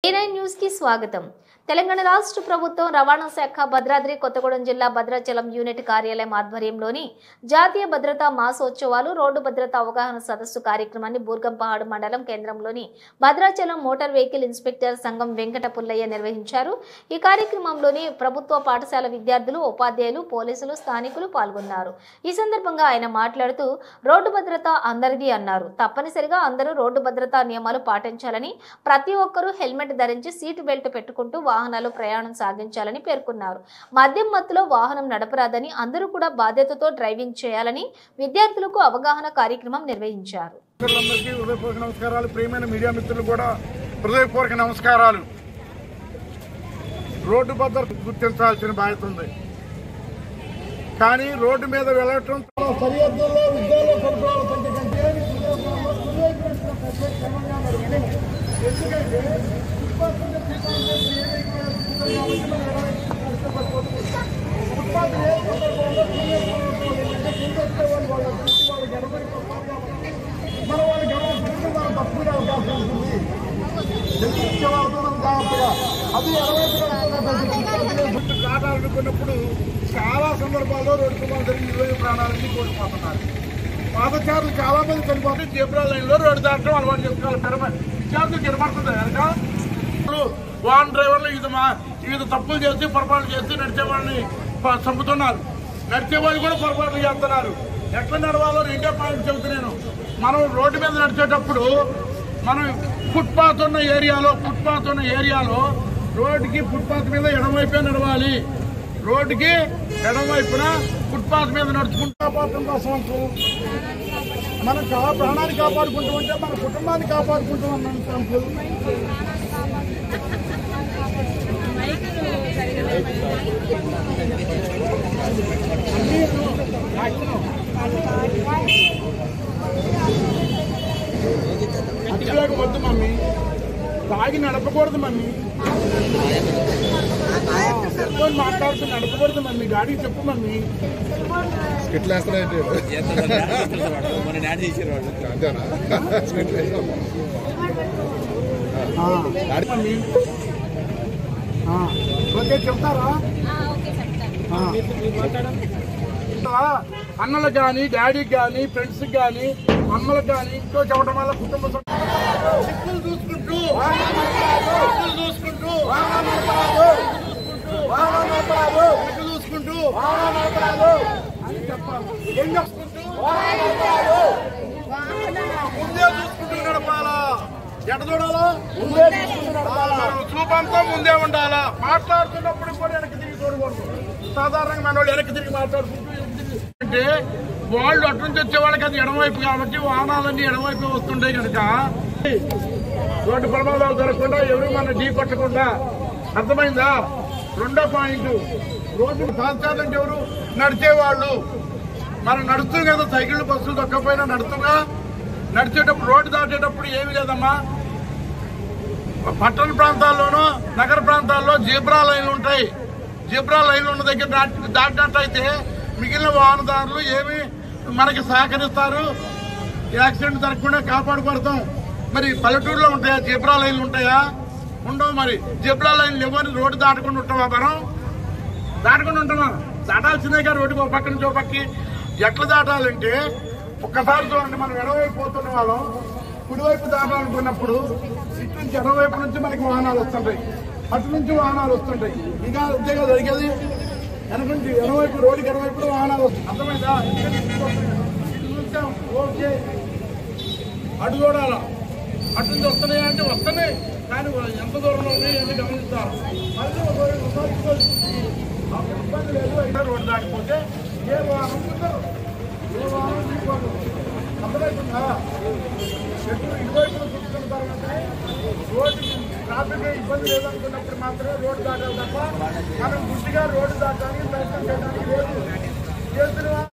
A9 news కి స్వాగతం। తెలంగాణ రాష్ట్ర ప్రభుత్వం రవాణా శాఖ భద్రాద్రి కొత్తగూడెం జిల్లా భద్రాచలం యూనిట్ కార్యాలయం ఆధ్వర్యంలోని జాతీయ భద్రతా మాసోత్సవాలు రోడ్డు భద్రతా అవగాహన సదస్సు కార్యక్రమాన్ని బూర్గంపహాడ్ మండలం కేంద్రంలోని భద్రాచలం మోటార్ వెహికల్ ఇన్స్పెక్టర్ సంఘం వెంకట పుల్లయ్య నిర్వహించారు। ఈ కార్యక్రమంలోని ప్రభుత్వ పాఠశాల విద్యార్థులు, ఉపాధ్యాయులు, పోలీసులు, స్థానికులు పాల్గొన్నారు। ఈ సందర్భంగా ఆయన మాట్లాడుతూ రోడ్డు భద్రత అందరిది అన్నారు। తప్పనిసరిగా అందరూ రోడ్డు భద్రతా నియమాలు పాటించాలని, ప్రతి ఒక్కరూ హెల్మెట్ ధరించి సీటు బెల్ట్ పెట్టుకుంటూ వాహనాలు ప్రయాణం సాగించాలని పేర్కొన్నారు। మద్యం మత్తులో వాహనం నడపరాదని, అందరూ కూడా బాధ్యతతో డ్రైవింగ్ చేయాలని విద్యార్థులకు అవగాహన కార్యక్రమం నిర్వహించారు। నమస్కారాలు ప్రియమైన మీడియా మిత్రులు కూడా హృదయపూర్వక నమస్కారాలు। రోడ్డు భద్రత గుర్తించాల్సిన బాధ్యత ఉంది, కానీ రోడ్డు మీద వెళ్ళటం సరిహద్దుల్లో విద్యాలయ సదుపాయాల సంఖ్య కంటే ఎందుకంటే మన వాళ్ళకి ఎవరు తప్పుకునే అవకాశం ఉంటుంది। అది కాటాలనుకున్నప్పుడు చాలా సందర్భాల్లో రోడ్డు ప్రమాదాలు 20 ప్రాణాలన్నీ కోల్పోతున్నారు। పాదచారులు చాలా మంది చనిపోతే జీబ్రా లైన్ లో రోడ్డు దాటడం అలవాటు చేసుకోవాలి। విద్యార్థులు కనబడుతుంది కనుక వాహన డ్రైవర్లు వివిధ తప్పులు చేసి పొరపాటు చేసి నడిచే వాళ్ళని చంపుతున్నారు। నడిచే వాళ్ళు కూడా పొరపాట్లు చేస్తున్నారు। ఎట్లా నడవాలో రెండే పాయింట్ చెబుతున్నాను। మనం రోడ్డు మీద నడిచేటప్పుడు మనం ఫుట్పాత్ ఉన్న ఏరియాలో రోడ్డుకి ఫుట్పాత్ మీద ఎడమవైపే నడవాలి। రోడ్డుకి ఎడమవైపున ఫుట్పాత్ మీద నడుచుకుంటూ కాపాడటం కోసం మన ప్రాణాన్ని కాపాడుకుంటూ ఉంటే మన కుటుంబాన్ని కాపాడుకుంటూ ఉన్నాం। అతివేగం వద్దు మమ్మీ, తాగి నడపకూడదు మమ్మీ, మాట్లాడుతూ నడపకూడదు మమ్మీ, గాడికి చెప్పు మమ్మీ। ఓకే చెప్తారా? అన్నలకు కానీ, డాడీకి కానీ, ఫ్రెండ్స్కి కానీ, అమ్మలకు కానీ ఇంట్లో చెప్పడం వల్ల కుటుంబ చూసుకుంటూ అని చెప్పాలి। ఏం చెప్పుకుంటూ ముందే చూసుకుంటూ నడపాలా, ఎట చూడాలా, ముందే చూపంతో ముందే ఉండాలా। మాట్లాడుతున్నప్పుడు కూడా వెనక్కి తిరిగి చూడకూడదు। సాధారణంగా మన వాళ్ళు వెనక్కి తిరిగి మాట్లాడుకుంటూ అంటే వాళ్ళు అటు నుంచి వచ్చే వాళ్ళకి అది ఎడమవైపు కాబట్టి వాహనాలన్నీ ఎడమవైపు వస్తుంటాయి కనుక రోడ్డు ప్రమాదాలు జరగకుండా ఎవరు మన ఢీ కొట్టకుండా, అర్థమైందా? రెండో పాయింట్, రోడ్డు పాల్చాలంటే ఎవరు? నడిచేవాళ్ళు। మనం నడుస్తూ కదా, సైకిళ్ళు బస్సులు దొక్కపోయినా నడుస్తున్నా నడిచేటప్పుడు రోడ్డు దాటేటప్పుడు ఏమి లేదమ్మా, పట్టణ ప్రాంతాల్లోనూ నగర ప్రాంతాల్లో జీబ్రా లైన్లు ఉంటాయి। జీబ్రా లైన్లు ఉన్న దగ్గర దాటినట్టయితే మిగిలిన వాహనదారులు ఏమి మనకి సహకరిస్తారు, యాక్సిడెంట్ జరగకుండా కాపాడుపడతాం। మరి పల్లెటూరులో ఉంటాయా జీబ్రా లైన్లు? ఉంటాయా? ఉండవు। మరి జీబ్రా లైన్లు ఎవరిని రోడ్డు దాటకుండా ఉంటామా? మనం దాటకుండా ఉంటామా? దాటాల్సిందే కానీ రోడ్డు పక్క నుంచి ఓ పక్కి ఎట్లా దాటాలంటే ఒక్కసారి చూడండి, మనం ఎడవైపు పోతున్న వాళ్ళం కుడివైపు దాటాలనుకున్నప్పుడు ఇటు నుంచి ఎడవైపు నుంచి మనకి వాహనాలు వస్తుంటాయి, అటు నుంచి వాహనాలు వస్తుంటాయి। ఇంకా అంతేగా జరిగేది, వెనక నుంచి ఎడవైపు రోడ్డుకి ఎడవైపు వాహనాలు వస్తాయి। అర్థమైందా? ఓకే, అటు చూడాలా, అటు నుంచి వస్తున్నాయా అంటే వస్తున్నాయి, కానీ ఎంత దూరంలో ఉన్నాయి అని గమనిస్తారు। మళ్ళీ ఇబ్బంది లేదు, రోడ్డు దాటిపోతే ఏ వాహనం అర్థమవుతుందా? ఇటువైపు చూసుకుంటారు అంటే రోడ్డుకి ట్రాఫిక్ ఇబ్బంది లేదనుకున్నప్పుడు మాత్రమే రోడ్డు దాటాలి తప్ప మనం గుడ్డిగా రోడ్డు దాటానికి ప్రయత్నం చేయడానికి లేదు।